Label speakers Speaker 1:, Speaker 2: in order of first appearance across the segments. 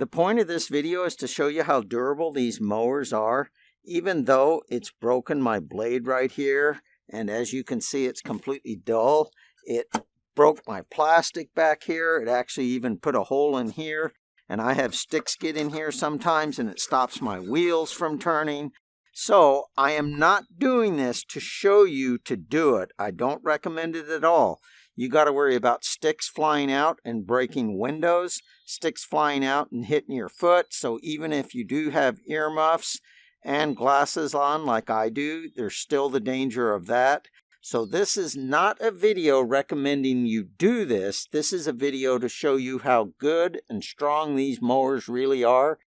Speaker 1: The point of this video is to show you how durable these mowers are. Even though it's broken my blade right here, and as you can see it's completely dull, it broke my plastic back here. It actually even put a hole in here, and I have sticks get in here sometimes and it stops my wheels from turning. So I am not doing this to show you to do it. I don't recommend it at all. You got to worry about sticks flying out and breaking windows, sticks flying out and hitting your foot. So even if you do have earmuffs and glasses on like I do, there's still the danger of that. So this is not a video recommending you do this. This is a video to show you how good and strong these mowers really are.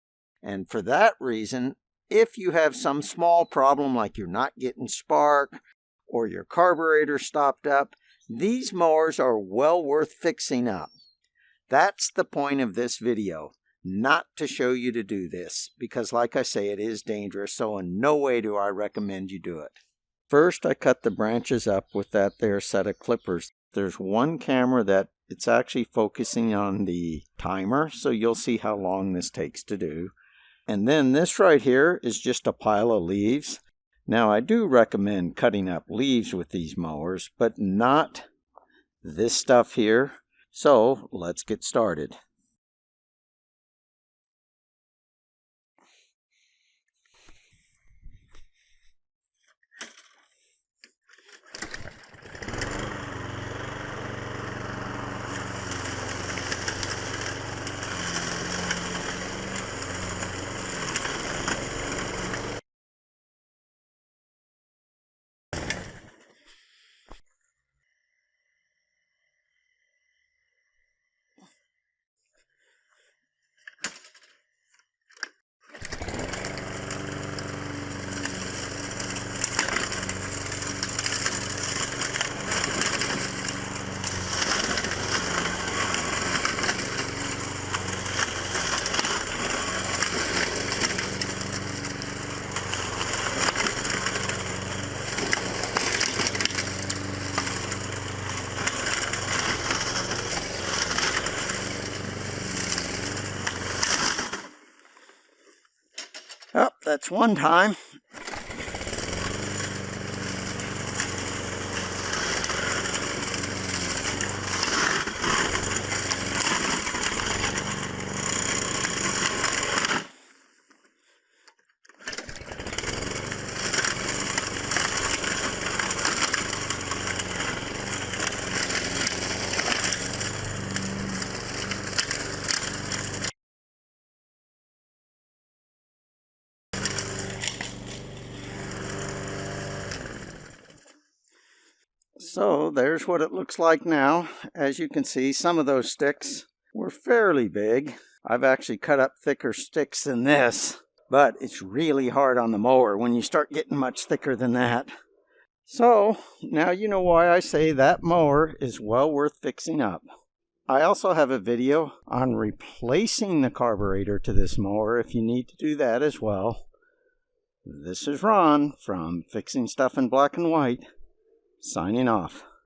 Speaker 1: And for that reason, if you have some small problem like you're not getting spark or your carburetor stopped up, these mowers are well worth fixing up. That's the point of this video, not to show you to do this, because like I say, it is dangerous, so in no way do I recommend you do it. First, I cut the branches up with that there set of clippers. There's one camera that it's actually focusing on the timer, so you'll see how long this takes to do. And then this right here is just a pile of leaves. Now I do recommend cutting up leaves with these mowers, but not this stuff here. So let's get started. Oh, that's one time. So there's what it looks like now. As you can see, some of those sticks were fairly big. I've actually cut up thicker sticks than this, but it's really hard on the mower when you start getting much thicker than that. So now you know why I say that mower is well worth fixing up. I also have a video on replacing the carburetor to this mower if you need to do that as well. This is Ron from Fixing Stuff in Black and White, signing off.